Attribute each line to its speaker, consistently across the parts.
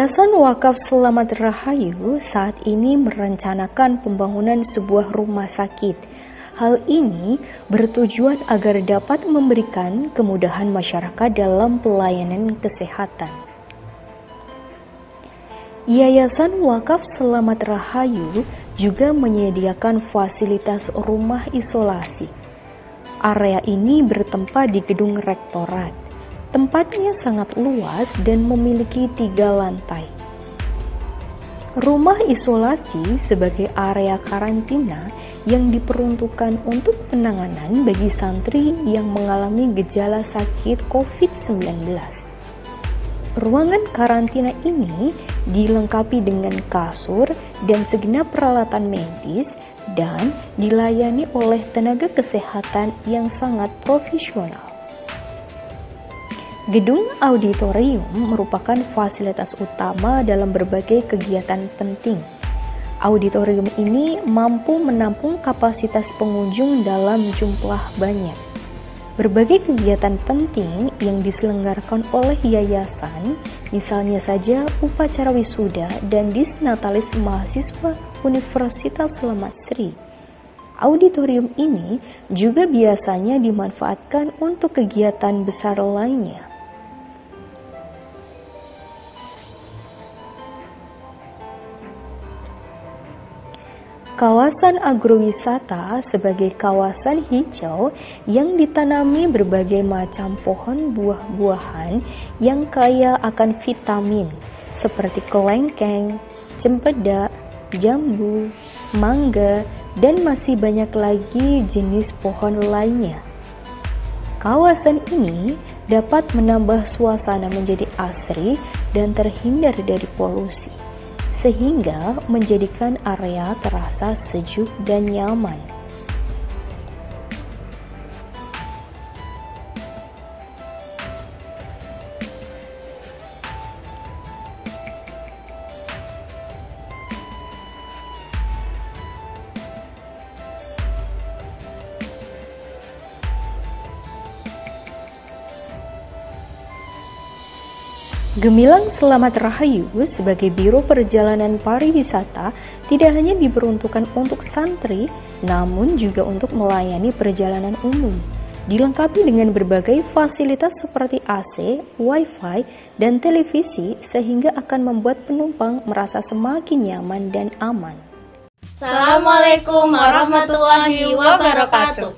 Speaker 1: Yayasan Wakaf Selamat Rahayu saat ini merencanakan pembangunan sebuah rumah sakit. Hal ini bertujuan agar dapat memberikan kemudahan masyarakat dalam pelayanan kesehatan. Yayasan Wakaf Selamat Rahayu juga menyediakan fasilitas rumah isolasi. Area ini bertempat di gedung rektorat. Tempatnya sangat luas dan memiliki 3 lantai. Rumah isolasi sebagai area karantina yang diperuntukkan untuk penanganan bagi santri yang mengalami gejala sakit COVID-19. Ruangan karantina ini dilengkapi dengan kasur dan segenap peralatan medis dan dilayani oleh tenaga kesehatan yang sangat profesional. Gedung auditorium merupakan fasilitas utama dalam berbagai kegiatan penting. Auditorium ini mampu menampung kapasitas pengunjung dalam jumlah banyak. Berbagai kegiatan penting yang diselenggarakan oleh yayasan, misalnya saja upacara wisuda dan disnatalis mahasiswa Universitas Selamat Sri. Auditorium ini juga biasanya dimanfaatkan untuk kegiatan besar lainnya. Kawasan agrowisata sebagai kawasan hijau yang ditanami berbagai macam pohon buah-buahan yang kaya akan vitamin seperti kelengkeng, cempedak, jambu, mangga, dan masih banyak lagi jenis pohon lainnya. Kawasan ini dapat menambah suasana menjadi asri dan terhindar dari polusi, sehingga menjadikan area terasa sejuk dan nyaman. Gemilang Selamat Rahayu sebagai Biro Perjalanan Pariwisata tidak hanya diperuntukkan untuk santri, namun juga untuk melayani perjalanan umum. Dilengkapi dengan berbagai fasilitas seperti AC, Wi-Fi, dan televisi sehingga akan membuat penumpang merasa semakin nyaman dan aman.
Speaker 2: Assalamualaikum warahmatullahi wabarakatuh.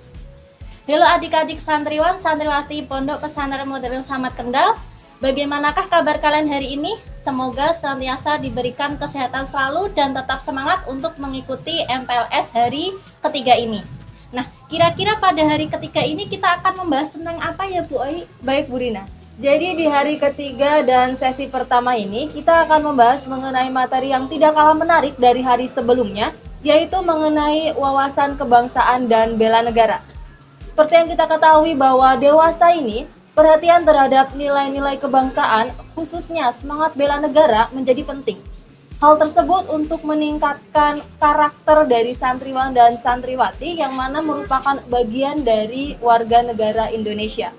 Speaker 2: Halo adik-adik santriwan, santriwati Pondok Pesantren Modern Selamat Kendal. Bagaimanakah kabar kalian hari ini? Semoga senantiasa diberikan kesehatan selalu dan tetap semangat untuk mengikuti MPLS hari ketiga ini. Nah, kira-kira pada hari ketiga ini kita akan membahas tentang apa ya Bu Oi?
Speaker 3: Baik Bu Rina, jadi di hari ketiga dan sesi pertama ini kita akan membahas mengenai materi yang tidak kalah menarik dari hari sebelumnya, yaitu mengenai wawasan kebangsaan dan bela negara. Seperti yang kita ketahui bahwa dewasa ini perhatian terhadap nilai-nilai kebangsaan, khususnya semangat bela negara, menjadi penting. Hal tersebut untuk meningkatkan karakter dari santriwan dan santriwati yang mana merupakan bagian dari warga negara Indonesia.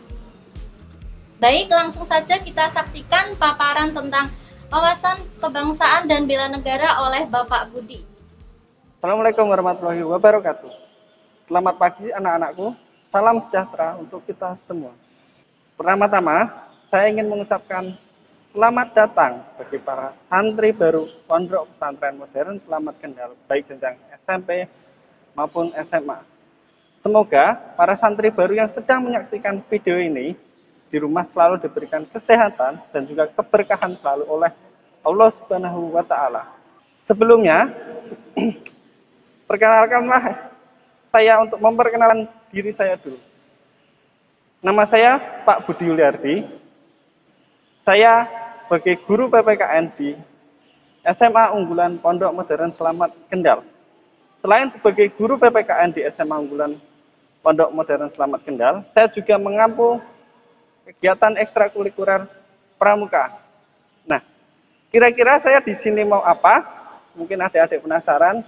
Speaker 2: Baik, langsung saja kita saksikan paparan tentang wawasan kebangsaan dan bela negara oleh Bapak Budi.
Speaker 4: Assalamualaikum warahmatullahi wabarakatuh. Selamat pagi anak-anakku, salam sejahtera untuk kita semua. Pertama-tama, saya ingin mengucapkan selamat datang bagi para santri baru Pondok Pesantren Modern Selamat Kendal, baik jenjang SMP maupun SMA. Semoga para santri baru yang sedang menyaksikan video ini di rumah selalu diberikan kesehatan dan juga keberkahan selalu oleh Allah Subhanahu wa Ta'ala. Sebelumnya, perkenalkanlah saya untuk memperkenalkan diri saya dulu. Nama saya Pak Budi Yuliardi. Saya sebagai guru PPKN di SMA Unggulan Pondok Modern Selamat Kendal. Selain sebagai guru PPKN di SMA Unggulan Pondok Modern Selamat Kendal, saya juga mengampu kegiatan ekstrakurikuler pramuka. Nah, kira-kira saya di sini mau apa? Mungkin adik-adik penasaran.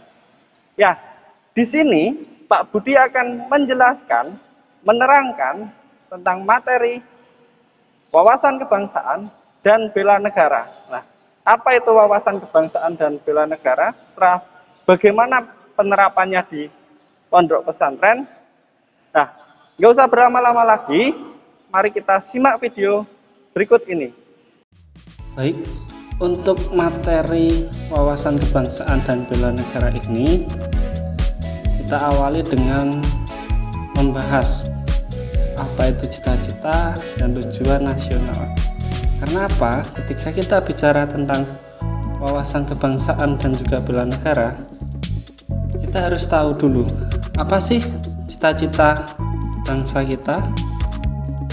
Speaker 4: Ya, di sini Pak Budi akan menjelaskan, menerangkan tentang materi wawasan kebangsaan dan bela negara. Nah, apa itu wawasan kebangsaan dan bela negara, setelah bagaimana penerapannya di pondok pesantren. Nah, nggak usah berlama-lama lagi, mari kita simak video berikut ini.
Speaker 5: Baik, untuk materi wawasan kebangsaan dan bela negara ini, kita awali dengan membahas apa itu cita-cita dan tujuan nasional. Karena apa? Ketika kita bicara tentang wawasan kebangsaan dan juga bela negara, kita harus tahu dulu apa sih cita-cita bangsa kita,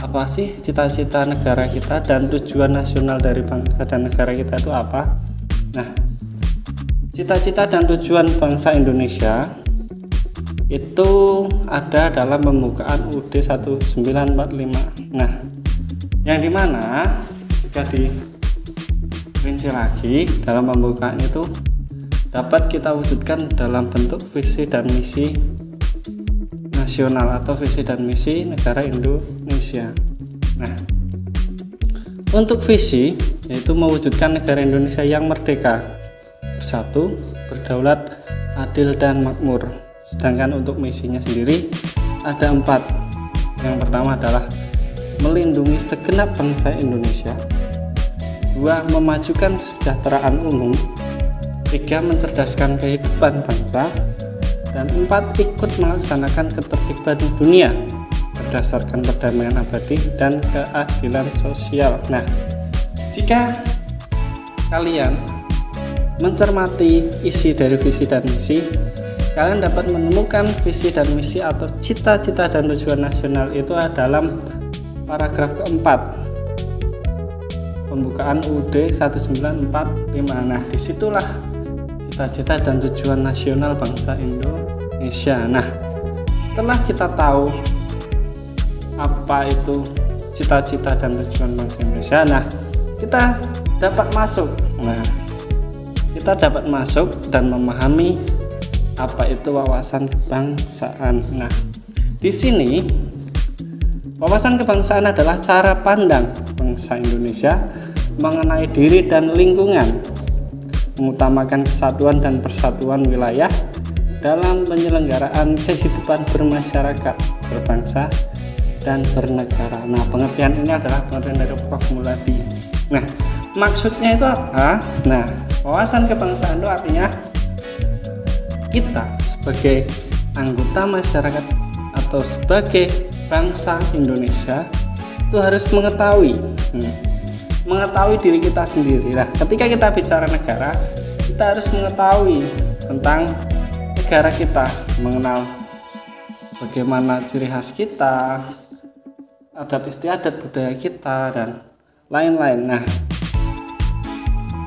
Speaker 5: apa sih cita-cita negara kita, dan tujuan nasional dari bangsa dan negara kita itu apa. Nah, cita-cita dan tujuan bangsa Indonesia itu ada dalam pembukaan UUD 1945. Nah, yang dimana jika dirinci lagi dalam pembukaan itu dapat kita wujudkan dalam bentuk visi dan misi nasional atau visi dan misi negara Indonesia. Nah, untuk visi yaitu mewujudkan negara Indonesia yang merdeka, bersatu, berdaulat, adil dan makmur. Sedangkan untuk misinya sendiri ada 4. Yang pertama adalah melindungi segenap bangsa Indonesia, 2. memajukan kesejahteraan umum, 3. mencerdaskan kehidupan bangsa, dan 4. ikut melaksanakan ketertiban dunia berdasarkan perdamaian abadi dan keadilan sosial. Nah, jika kalian mencermati isi dari visi dan misi, kalian dapat menemukan visi dan misi atau cita-cita dan tujuan nasional itu dalam paragraf keempat pembukaan UUD 1945. Nah, disitulah cita-cita dan tujuan nasional bangsa Indonesia. Nah, setelah kita tahu apa itu cita-cita dan tujuan bangsa Indonesia, nah kita dapat masuk. Nah, kita dapat masuk dan memahami apa itu wawasan kebangsaan. Nah, di sini wawasan kebangsaan adalah cara pandang bangsa Indonesia mengenai diri dan lingkungan, mengutamakan kesatuan dan persatuan wilayah dalam penyelenggaraan kehidupan bermasyarakat, berbangsa, dan bernegara. Nah, pengertian ini adalah pengertian dari Prof. Muladi. Nah, maksudnya itu apa? Nah, wawasan kebangsaan itu artinya kita sebagai anggota masyarakat atau sebagai bangsa Indonesia itu harus mengetahui diri kita sendiri. Nah, ketika kita bicara negara, kita harus mengetahui tentang negara kita, mengenal bagaimana ciri khas kita, adat istiadat budaya kita, dan lain-lain. Nah,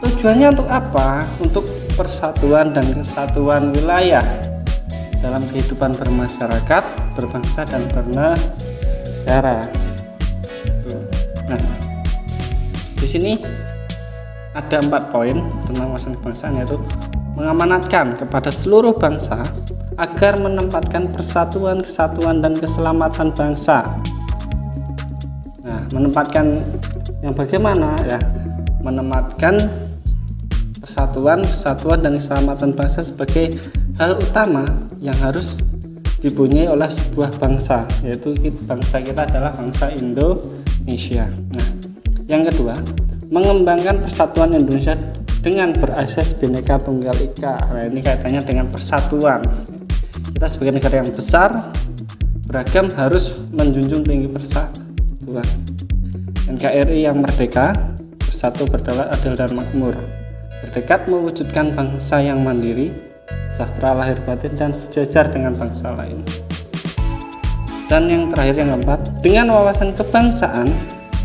Speaker 5: tujuannya untuk apa? Untuk persatuan dan kesatuan wilayah dalam kehidupan bermasyarakat, berbangsa, dan bernegara. Nah, di sini ada 4 poin tentang wawasan kebangsaan, yaitu mengamanatkan kepada seluruh bangsa agar menempatkan persatuan, kesatuan, dan keselamatan bangsa. Nah, menempatkan yang bagaimana ya? Menempatkan persatuan, kesatuan, dan keselamatan bangsa sebagai hal utama yang harus dipunyai oleh sebuah bangsa, yaitu bangsa kita adalah bangsa Indonesia. Nah, yang kedua, mengembangkan persatuan Indonesia dengan berasas Bhinneka Tunggal Ika. Nah, ini kaitannya dengan persatuan. Kita sebagai negara yang besar, beragam, harus menjunjung tinggi persatuan. NKRI yang merdeka, bersatu, berdaulat, adil, dan makmur, bertekad mewujudkan bangsa yang mandiri, sejahtera lahir batin, dan sejajar dengan bangsa lain. Dan yang terakhir, yang keempat, dengan wawasan kebangsaan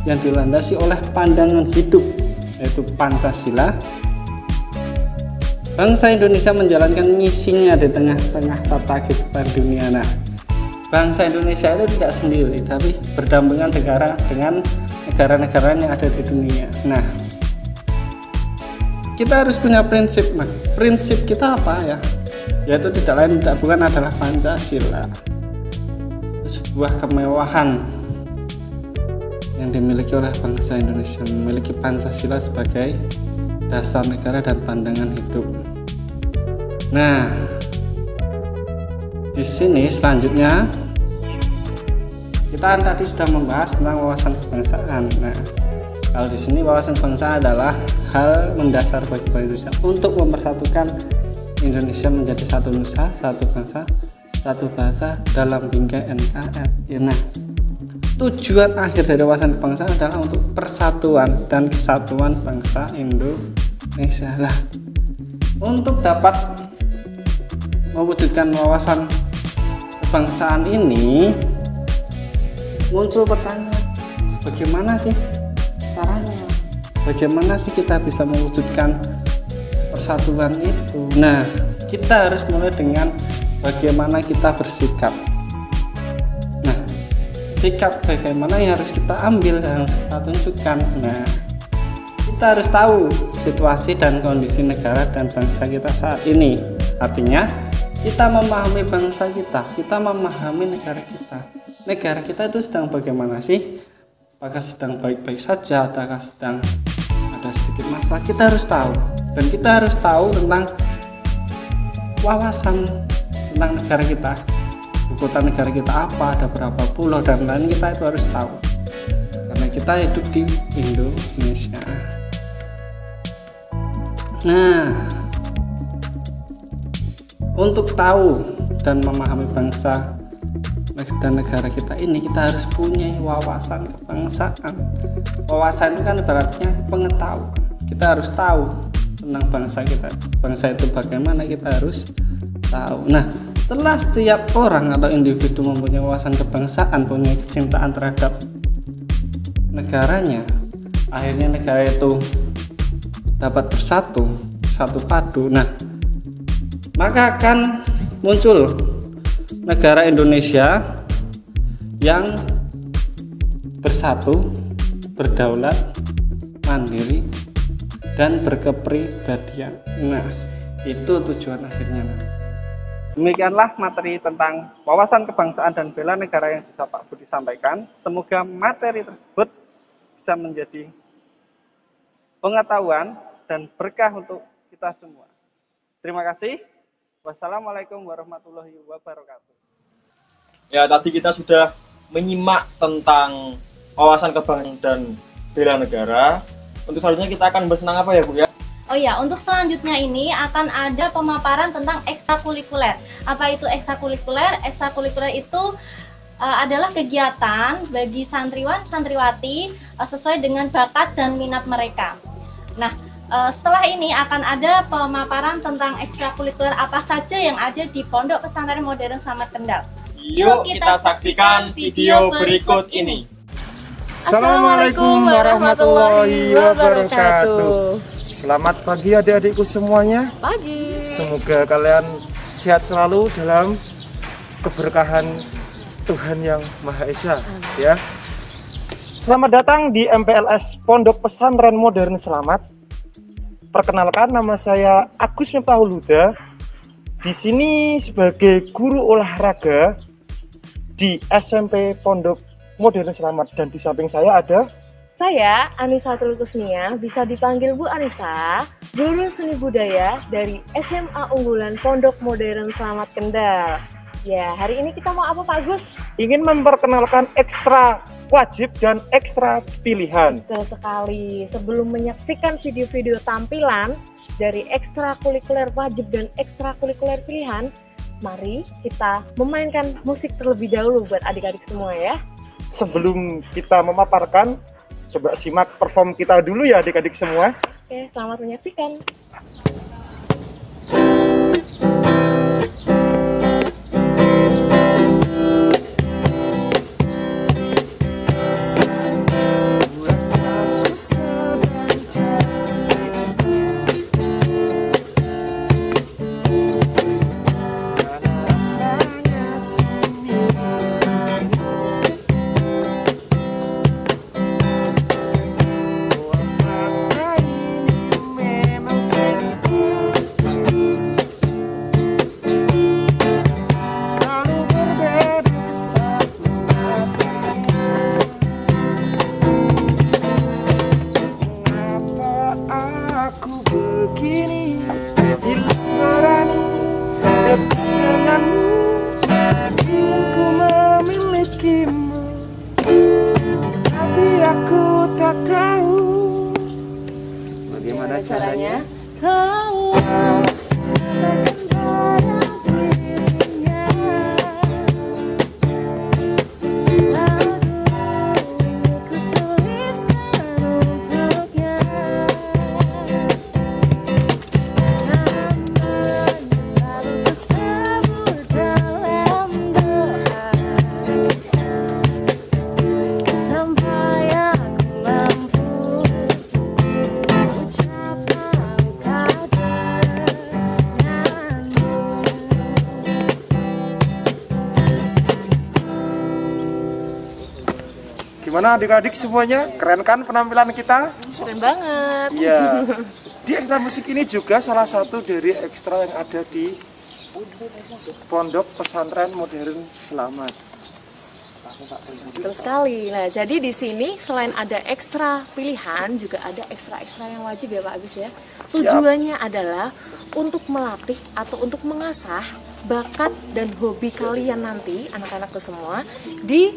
Speaker 5: yang dilandasi oleh pandangan hidup, yaitu Pancasila, bangsa Indonesia menjalankan misinya di tengah-tengah tata kehidupan dunia. Nah, bangsa Indonesia itu tidak sendiri, tapi berdampingan dengan negara-negara yang ada di dunia. Nah, kita harus punya prinsip. Nah, prinsip kita apa ya? Yaitu tidak lain tidak bukan adalah Pancasila. Sebuah kemewahan yang dimiliki oleh bangsa Indonesia, memiliki Pancasila sebagai dasar negara dan pandangan hidup. Nah, di sini selanjutnya kita kan tadi sudah membahas tentang wawasan kebangsaan. Nah, kalau di sini wawasan kebangsaan adalah hal mendasar bagi Indonesia untuk mempersatukan Indonesia menjadi satu nusa, satu bangsa, satu bahasa dalam bingkai NKRI. Nah, tujuan akhir dari wawasan kebangsaan adalah untuk persatuan dan kesatuan bangsa Indonesia. Lah, untuk dapat mewujudkan wawasan kebangsaan ini muncul pertanyaan, bagaimana sih caranya? Bagaimana sih kita bisa mewujudkan persatuan itu? Nah, kita harus mulai dengan bagaimana kita bersikap. Nah, sikap bagaimana yang harus kita ambil dan harus kita tunjukkan. Nah, kita harus tahu situasi dan kondisi negara dan bangsa kita saat ini. Artinya, kita memahami bangsa kita memahami negara kita. Negara kita itu sedang bagaimana sih? Apakah sedang baik-baik saja, ataukah sedang ada sedikit masalah? Kita harus tahu, dan kita harus tahu tentang wawasan tentang negara kita. Ibu kota negara kita apa, ada berapa pulau dan lain, kita itu harus tahu. Karena kita hidup di Indonesia. Nah, untuk tahu dan memahami bangsa dan negara kita ini, kita harus punya wawasan kebangsaan. Wawasan itu kan ibaratnya pengetahuan. Kita harus tahu tentang bangsa kita. Bangsa itu bagaimana, kita harus tahu. Nah, setelah setiap orang atau individu mempunyai wawasan kebangsaan, punya kecintaan terhadap negaranya, akhirnya negara itu dapat bersatu, satu padu. Nah, maka akan muncul negara Indonesia yang bersatu, berdaulat, mandiri, dan berkepribadian. Nah, itu tujuan akhirnya.
Speaker 4: Demikianlah materi tentang wawasan kebangsaan dan bela negara yang bisa Pak Budi sampaikan. Semoga materi tersebut bisa menjadi pengetahuan dan berkah untuk kita semua. Terima kasih. Wassalamualaikum warahmatullahi wabarakatuh.
Speaker 6: Ya, tadi kita sudah menyimak tentang wawasan kebangsaan dan bela negara. Untuk selanjutnya kita akan bersenang apa ya, Bu ya?
Speaker 2: Oh ya, untuk selanjutnya ini akan ada pemaparan tentang ekstrakurikuler. Apa itu ekstrakurikuler? Ekstrakurikuler itu adalah kegiatan bagi santriwan, santriwati sesuai dengan bakat dan minat mereka. Nah, setelah ini akan ada pemaparan tentang ekstrakurikuler apa saja yang ada di Pondok Pesantren Modern Slamet Kendal.
Speaker 6: Yuk kita saksikan video berikut ini.
Speaker 7: Assalamualaikum warahmatullahi wabarakatuh. Selamat pagi adik-adikku semuanya.
Speaker 3: Pagi.
Speaker 7: Semoga kalian sehat selalu dalam keberkahan Tuhan Yang Maha Esa. Ya. Selamat datang di MPLS Pondok Pesantren Modern Slamet. Perkenalkan, nama saya Agus Miftahul Huda. Di sini sebagai guru olahraga di SMP Pondok Modern Slamet, dan di samping saya ada
Speaker 8: saya Anisatul Kusnia, bisa dipanggil Bu Anissa, guru seni budaya dari SMA Unggulan Pondok Modern Slamet Kendal. Ya, hari ini kita mau apa Pak Agus?
Speaker 7: ingin memperkenalkan ekstra wajib dan ekstra pilihan.
Speaker 8: Betul sekali. Sebelum menyaksikan video-video tampilan dari ekstrakurikuler wajib dan ekstrakurikuler pilihan, mari kita memainkan musik terlebih dahulu buat adik-adik semua ya.
Speaker 7: Sebelum kita memaparkan, coba simak perform kita dulu ya adik-adik semua.
Speaker 8: Oke, selamat menyaksikan.
Speaker 7: Gimana adik-adik semuanya? Keren kan penampilan kita?
Speaker 8: Keren banget.
Speaker 7: Iya. Di ekstra musik ini juga salah satu dari ekstra yang ada di Pondok Pesantren Modern Selamat.
Speaker 8: Betul sekali. Nah, jadi di sini selain ada ekstra pilihan, juga ada ekstra-ekstra yang wajib ya Pak Agus ya. Tujuannya adalah untuk melatih atau untuk mengasah bakat dan hobi kalian nanti, anak-anakku semua, di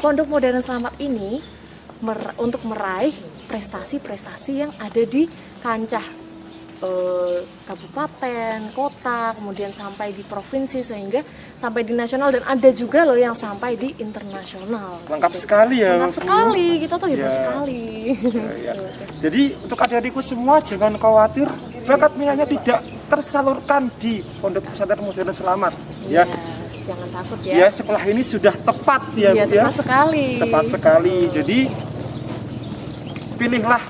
Speaker 8: Pondok Modern Selamat ini untuk meraih prestasi-prestasi yang ada di kancah kabupaten, kota, kemudian sampai di provinsi, sehingga sampai di nasional, dan ada juga loh yang sampai di internasional.
Speaker 7: Lengkap sekali ya.
Speaker 8: Lengkap sekali, kita tuh hebat sekali.
Speaker 7: Ya. Jadi untuk adik-adikku semua jangan khawatir, bakat minatnya tidak tersalurkan di Pondok Pesantren Modern Selamat. Ya.
Speaker 8: Jangan takut ya.
Speaker 7: Ya, sekolah ini sudah tepat ya,
Speaker 8: Bu,
Speaker 7: ya.
Speaker 8: Tepat sekali.
Speaker 7: Tepat sekali. Jadi pilihlah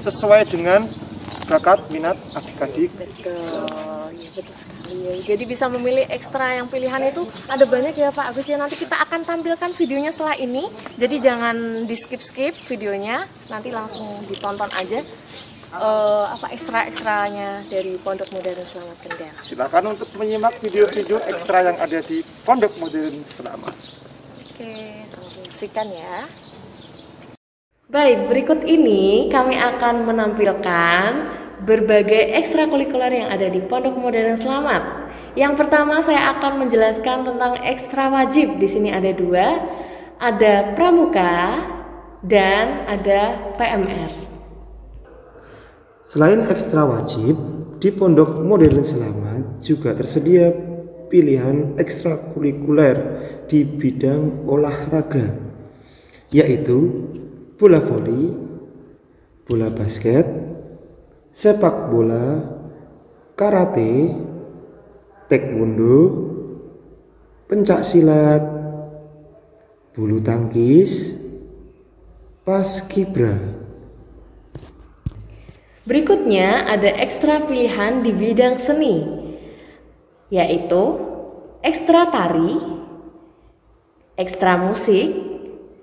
Speaker 7: sesuai dengan bakat minat adik-adik.
Speaker 8: Betul, ya, betul sekali ya. Jadi bisa memilih ekstra yang pilihan itu ada banyak ya Pak Agus ya. Nanti kita akan tampilkan videonya setelah ini. Jadi jangan di skip videonya, nanti langsung ditonton aja ekstra-ekstranya dari Pondok Modern Selamat Kendal.
Speaker 7: Silakan untuk menyimak video-video ekstra yang ada di Pondok Modern Selamat.
Speaker 8: Oke, selamat menyaksikan ya. Baik, berikut ini kami akan menampilkan berbagai ekstrakurikuler yang ada di Pondok Modern Selamat. Yang pertama saya akan menjelaskan tentang ekstra wajib. Di sini ada dua, ada pramuka dan ada PMR.
Speaker 9: Selain ekstra wajib, di Pondok Modern Selamat juga tersedia pilihan ekstrakurikuler di bidang olahraga, yaitu bola voli, bola basket, sepak bola, karate, taekwondo, pencak silat, bulu tangkis, paskibra.
Speaker 8: Berikutnya ada ekstra pilihan di bidang seni, yaitu ekstra tari, ekstra musik,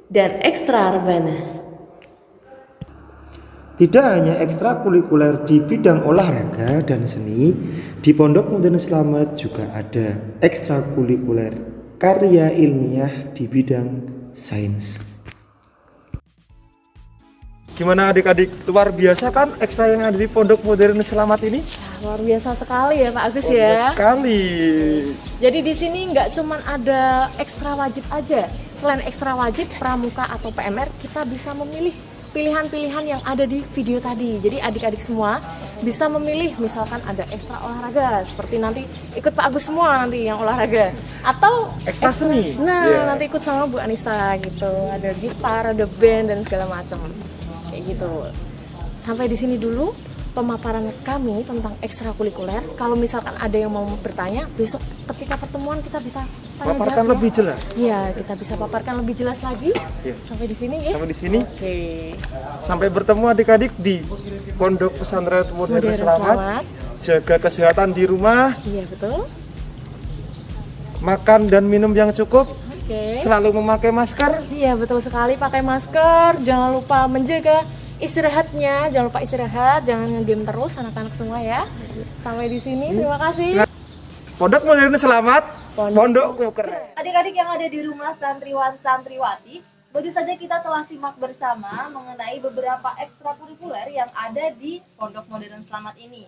Speaker 8: dan ekstra rebana.
Speaker 9: Tidak hanya ekstrakurikuler di bidang olahraga dan seni, di Pondok Modern Selamat juga ada ekstrakurikuler karya ilmiah di bidang sains.
Speaker 7: Gimana adik-adik, luar biasa kan ekstra yang ada di Pondok Modern Selamat ini?
Speaker 8: Luar biasa sekali ya Pak Agus ya.
Speaker 7: Sekali.
Speaker 8: Jadi di sini nggak cuma ada ekstra wajib aja. Selain ekstra wajib, pramuka atau PMR, kita bisa memilih pilihan-pilihan yang ada di video tadi. Jadi adik-adik semua bisa memilih, misalkan ada ekstra olahraga, seperti nanti ikut Pak Agus semua nanti yang olahraga, atau
Speaker 7: ekstra seni.
Speaker 8: Nah, nanti ikut sama Bu Anissa gitu. Ada gitar, ada band dan segala macam. Kayak gitu. Sampai di sini dulu pemaparan kami tentang ekstrakurikuler. Kalau misalkan ada yang mau bertanya, besok ketika pertemuan kita bisa
Speaker 7: paparkan lebih jelas.
Speaker 8: Iya, kita bisa paparkan lebih jelas lagi.
Speaker 7: Ya.
Speaker 8: Sampai di sini ya.
Speaker 7: Sampai di sini.
Speaker 8: Oke.
Speaker 7: Sampai bertemu adik-adik di Pondok Pesantren Modern Selamat. Jaga kesehatan di rumah.
Speaker 8: Iya, betul.
Speaker 7: Makan dan minum yang cukup.
Speaker 8: Oke.
Speaker 7: Selalu memakai masker.
Speaker 8: Iya, betul sekali, pakai masker. Jangan lupa menjaga istirahatnya, jangan lupa istirahat, jangan ngegame terus anak-anak semua ya. Sampai di sini, terima kasih.
Speaker 7: Pondok Modern Selamat, pondokku keren.
Speaker 3: Adik-adik yang ada di rumah santriwan santriwati, baru saja kita telah simak bersama mengenai beberapa ekstrakurikuler yang ada di Pondok Modern Selamat ini.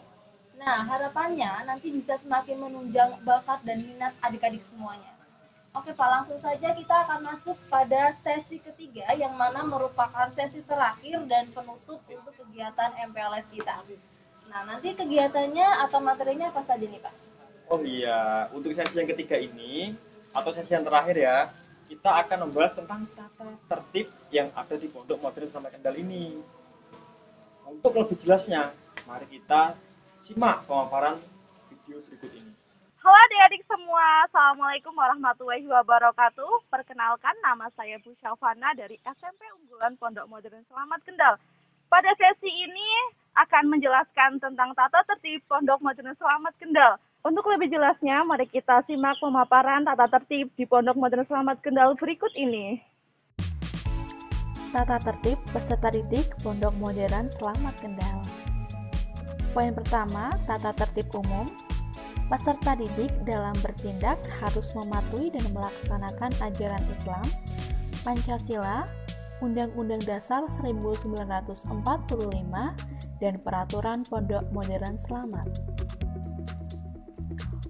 Speaker 3: Nah, harapannya nanti bisa semakin menunjang bakat dan minat adik-adik semuanya. Oke Pak, langsung saja kita akan masuk pada sesi ketiga yang mana merupakan sesi terakhir dan penutup untuk kegiatan MPLS kita. Nah, nanti kegiatannya atau materinya apa saja nih Pak?
Speaker 6: Oh iya, untuk sesi yang ketiga ini atau sesi yang terakhir ya, kita akan membahas tentang tata tertib yang ada di Pondok Modern Selamat Kendal ini. Untuk lebih jelasnya, mari kita simak pemaparan video berikut ini.
Speaker 10: Halo adik-adik semua, Assalamualaikum warahmatullahi wabarakatuh. Perkenalkan, nama saya Bu Syafana dari SMP Unggulan Pondok Modern Selamat Kendal. Pada sesi ini akan menjelaskan tentang tata tertib Pondok Modern Selamat Kendal. Untuk lebih jelasnya, mari kita simak pemaparan tata tertib di Pondok Modern Selamat Kendal berikut ini.
Speaker 11: Tata tertib peserta didik Pondok Modern Selamat Kendal. Poin pertama, tata tertib umum. Peserta didik dalam bertindak harus mematuhi dan melaksanakan ajaran Islam, Pancasila, Undang-Undang Dasar 1945, dan Peraturan Pondok Modern Selamat.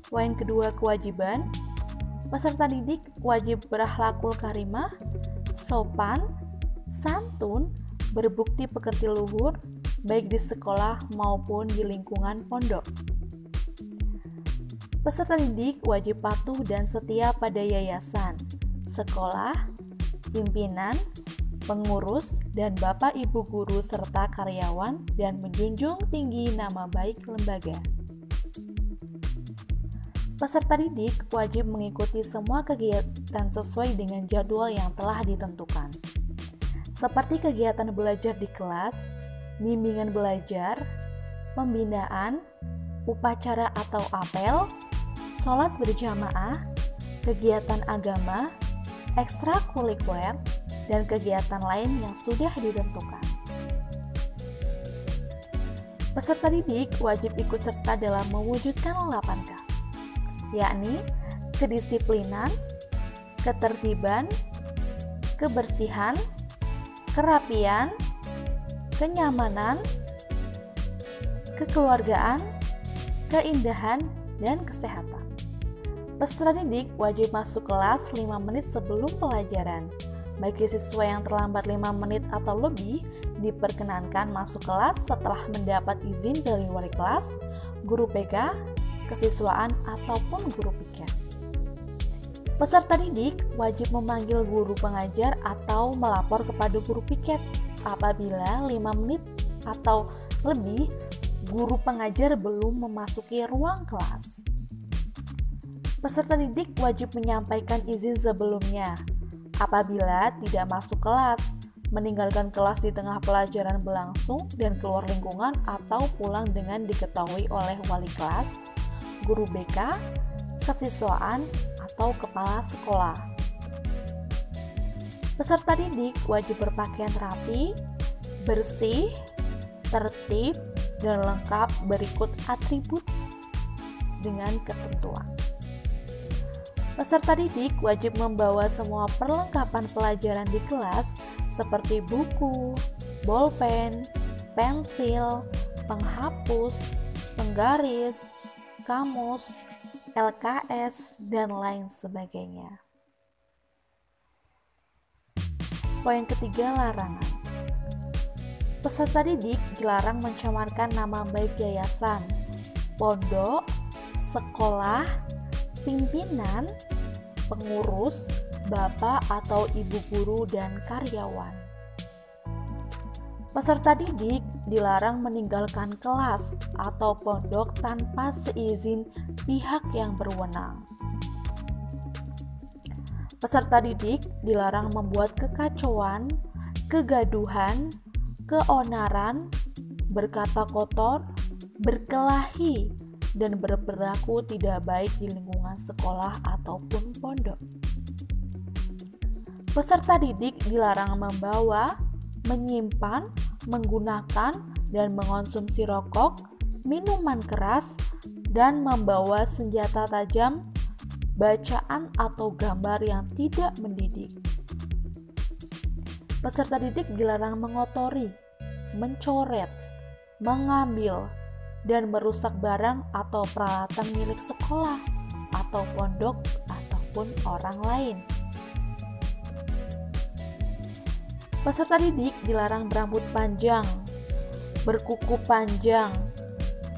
Speaker 11: Poin kedua, kewajiban. Peserta didik wajib berakhlakul karimah, sopan, santun, berbukti pekerti luhur, baik di sekolah maupun di lingkungan pondok. Peserta didik wajib patuh dan setia pada yayasan, sekolah, pimpinan, pengurus, dan bapak ibu guru serta karyawan, dan menjunjung tinggi nama baik lembaga. Peserta didik wajib mengikuti semua kegiatan sesuai dengan jadwal yang telah ditentukan, seperti kegiatan belajar di kelas, bimbingan belajar, pembinaan, upacara atau apel, sholat berjamaah, kegiatan agama, ekstrakurikuler, dan kegiatan lain yang sudah ditentukan. Peserta didik wajib ikut serta dalam mewujudkan 8K, yakni kedisiplinan, ketertiban, kebersihan, kerapian, kenyamanan, kekeluargaan, keindahan, dan kesehatan. Peserta didik wajib masuk kelas 5 menit sebelum pelajaran. Bagi siswa yang terlambat 5 menit atau lebih, diperkenankan masuk kelas setelah mendapat izin dari wali kelas, guru PK, kesiswaan, ataupun guru piket. Peserta didik wajib memanggil guru pengajar atau melapor kepada guru piket apabila 5 menit atau lebih guru pengajar belum memasuki ruang kelas. Peserta didik wajib menyampaikan izin sebelumnya apabila tidak masuk kelas, meninggalkan kelas di tengah pelajaran berlangsung, dan keluar lingkungan atau pulang dengan diketahui oleh wali kelas, guru BK, kesiswaan, atau kepala sekolah. Peserta didik wajib berpakaian rapi, bersih, tertib, dan lengkap berikut atribut dengan ketentuan. Peserta didik wajib membawa semua perlengkapan pelajaran di kelas seperti buku, bolpen, pensil, penghapus, penggaris, kamus, LKS, dan lain sebagainya. Poin ketiga, larangan. Peserta didik dilarang mencemarkan nama baik yayasan, pondok, sekolah, pimpinan, pengurus, bapak atau ibu guru, dan karyawan. Peserta didik dilarang meninggalkan kelas atau pondok tanpa seizin pihak yang berwenang. Peserta didik dilarang membuat kekacauan, kegaduhan, keonaran, berkata kotor, berkelahi, dan berperilaku tidak baik di lingkungan sekolah ataupun pondok. Peserta didik dilarang membawa, menyimpan, menggunakan, dan mengonsumsi rokok, minuman keras, dan membawa senjata tajam, bacaan atau gambar yang tidak mendidik. Peserta didik dilarang mengotori, mencoret, mengambil, dan merusak barang atau peralatan milik sekolah atau pondok ataupun orang lain. Peserta didik dilarang berambut panjang, berkuku panjang,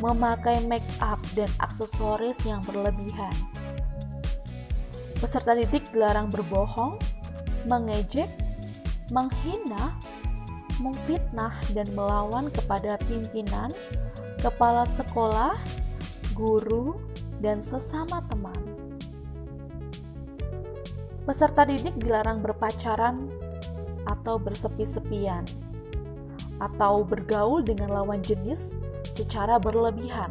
Speaker 11: memakai make up dan aksesoris yang berlebihan. Peserta didik dilarang berbohong, mengejek, menghina, memfitnah, dan melawan kepada pimpinan, kepala sekolah, guru, dan sesama teman. Peserta didik dilarang berpacaran atau bersepi-sepian, atau bergaul dengan lawan jenis secara berlebihan.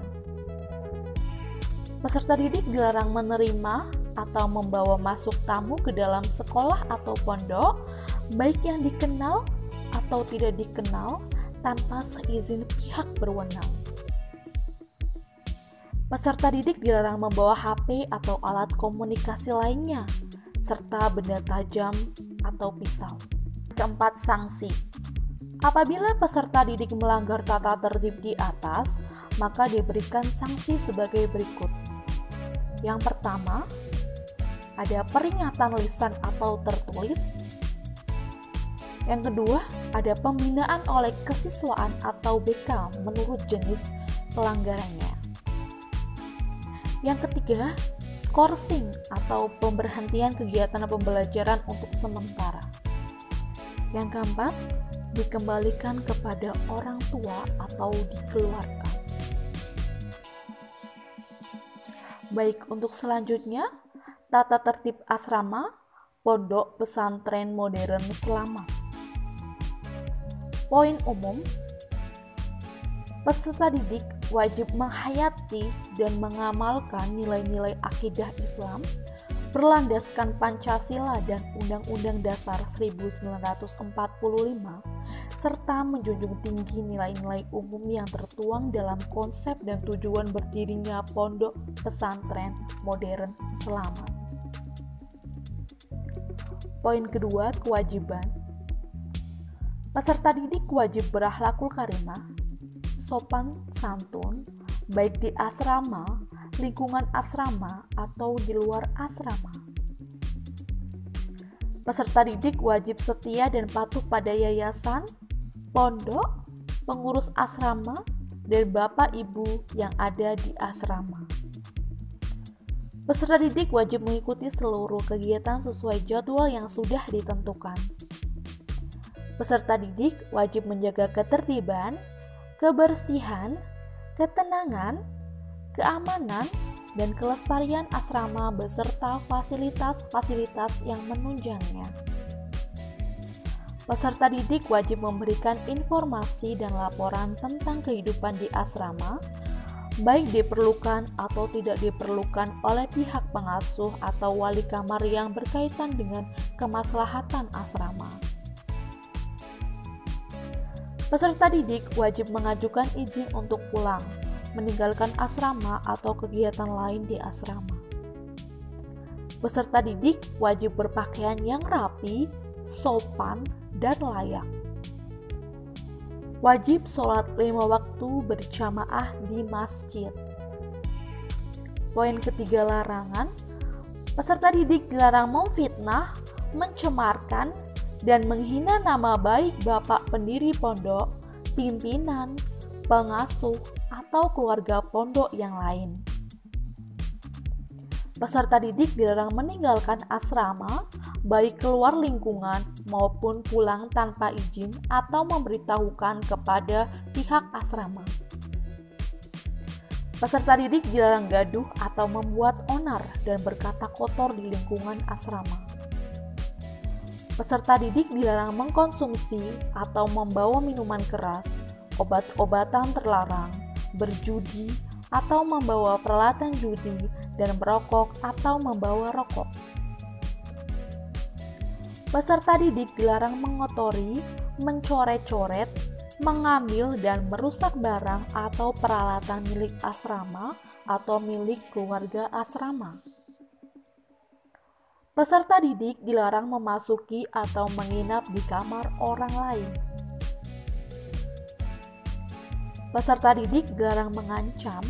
Speaker 11: Peserta didik dilarang menerima atau membawa masuk tamu ke dalam sekolah atau pondok, baik yang dikenal atau tidak dikenal tanpa seizin pihak berwenang. Peserta didik dilarang membawa HP atau alat komunikasi lainnya, serta benda tajam atau pisau. Keempat, sanksi. Apabila peserta didik melanggar tata tertib di atas, maka diberikan sanksi sebagai berikut. Yang pertama, ada peringatan lisan atau tertulis. Yang kedua, ada pembinaan oleh kesiswaan atau BK menurut jenis pelanggarannya. Yang ketiga, skorsing atau pemberhentian kegiatan pembelajaran untuk sementara. Yang keempat, dikembalikan kepada orang tua atau dikeluarkan. Baik, untuk selanjutnya, tata tertib asrama Pondok Pesantren Modern Selamat. Poin umum, peserta didik wajib menghayati dan mengamalkan nilai-nilai akidah Islam berlandaskan Pancasila dan Undang-Undang Dasar 1945 serta menjunjung tinggi nilai-nilai umum yang tertuang dalam konsep dan tujuan berdirinya Pondok Pesantren Modern Selamat. Poin kedua, kewajiban. Peserta didik wajib berakhlakul karimah, sopan santun, baik di asrama, lingkungan asrama, atau di luar asrama. Peserta didik wajib setia dan patuh pada yayasan, pondok, pengurus asrama, dan bapak ibu yang ada di asrama. Peserta didik wajib mengikuti seluruh kegiatan sesuai jadwal yang sudah ditentukan. Peserta didik wajib menjaga ketertiban, kebersihan, ketenangan, keamanan, dan kelestarian asrama beserta fasilitas-fasilitas yang menunjangnya. Peserta didik wajib memberikan informasi dan laporan tentang kehidupan di asrama, baik diperlukan atau tidak diperlukan oleh pihak pengasuh atau wali kamar yang berkaitan dengan kemaslahatan asrama. Peserta didik wajib mengajukan izin untuk pulang, meninggalkan asrama atau kegiatan lain di asrama. Peserta didik wajib berpakaian yang rapi, sopan, dan layak. Wajib sholat 5 waktu berjamaah di masjid. Poin ketiga, larangan. Peserta didik dilarang memfitnah, mencemarkan, dan menghina nama baik bapak pendiri pondok, pimpinan, pengasuh, atau keluarga pondok yang lain. Peserta didik dilarang meninggalkan asrama, baik keluar lingkungan maupun pulang tanpa izin atau memberitahukan kepada pihak asrama. Peserta didik dilarang gaduh atau membuat onar dan berkata kotor di lingkungan asrama. Peserta didik dilarang mengkonsumsi atau membawa minuman keras, obat-obatan terlarang, berjudi, atau membawa peralatan judi, dan merokok atau membawa rokok. Peserta didik dilarang mengotori, mencoret-coret, mengambil dan merusak barang atau peralatan milik asrama atau milik keluarga asrama. Peserta didik dilarang memasuki atau menginap di kamar orang lain. Peserta didik dilarang mengancam,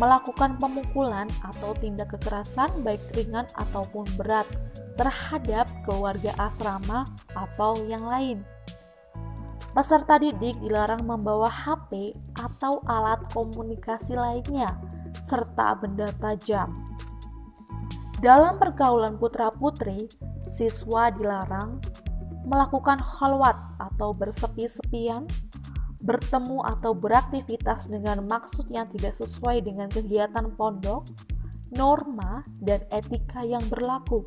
Speaker 11: melakukan pemukulan atau tindak kekerasan baik ringan ataupun berat terhadap keluarga asrama atau yang lain. Peserta didik dilarang membawa HP atau alat komunikasi lainnya, serta benda tajam. Dalam pergaulan putra-putri, siswa dilarang melakukan khalwat atau bersepi-sepian, bertemu atau beraktivitas dengan maksud yang tidak sesuai dengan kegiatan pondok, norma, dan etika yang berlaku.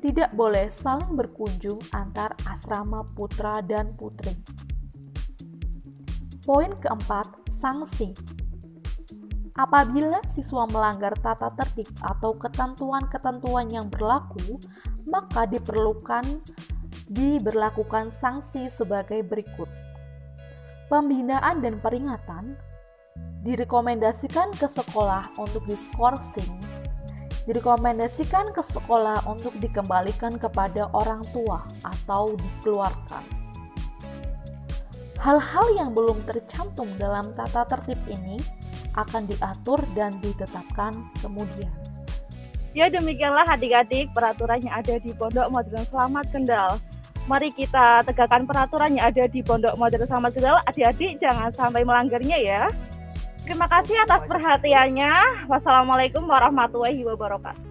Speaker 11: Tidak boleh saling berkunjung antar asrama putra dan putri. Poin keempat, sanksi. Apabila siswa melanggar tata tertib atau ketentuan-ketentuan yang berlaku, maka diperlukan diberlakukan sanksi sebagai berikut. Pembinaan dan peringatan direkomendasikan ke sekolah untuk diskorsing, direkomendasikan ke sekolah untuk dikembalikan kepada orang tua atau dikeluarkan. Hal-hal yang belum tercantum dalam tata tertib ini akan diatur dan ditetapkan kemudian.
Speaker 10: Ya, demikianlah adik-adik peraturan yang ada di Pondok Modern Selamat Kendal. Mari kita tegakkan peraturan yang ada di Pondok Modern Selamat Kendal. Adik-adik jangan sampai melanggarnya ya. Terima kasih atas perhatiannya. Wassalamualaikum warahmatullahi wabarakatuh.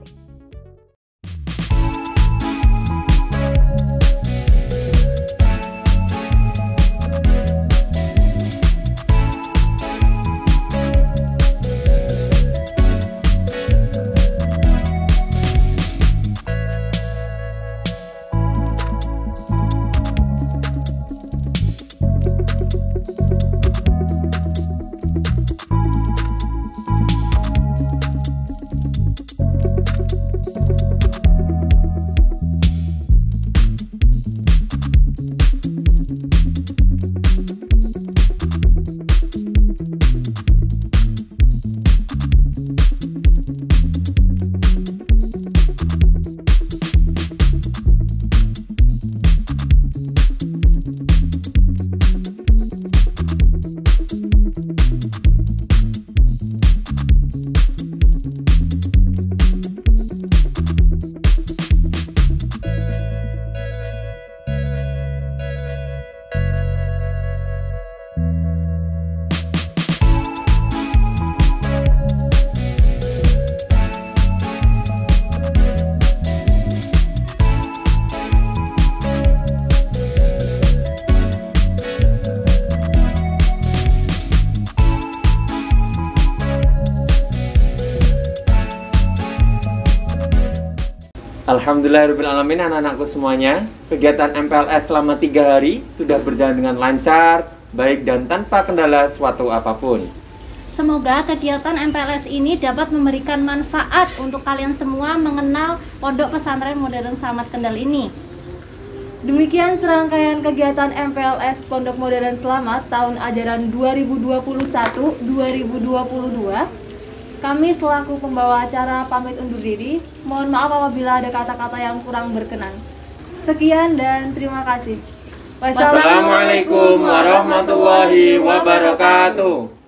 Speaker 12: Alhamdulillahirrahmanirrahim, anak-anakku semuanya. Kegiatan MPLS selama 3 hari sudah berjalan dengan lancar, baik dan tanpa kendala suatu apapun.
Speaker 2: Semoga kegiatan MPLS ini dapat memberikan manfaat untuk kalian semua mengenal Pondok Pesantren Modern Selamat Kendal ini.
Speaker 3: Demikian serangkaian kegiatan MPLS Pondok Modern Selamat tahun ajaran 2021-2022. Kami selaku pembawa acara pamit undur diri. Mohon maaf apabila ada kata-kata yang kurang berkenan. Sekian dan terima kasih.
Speaker 12: Wassalamualaikum warahmatullahi wabarakatuh.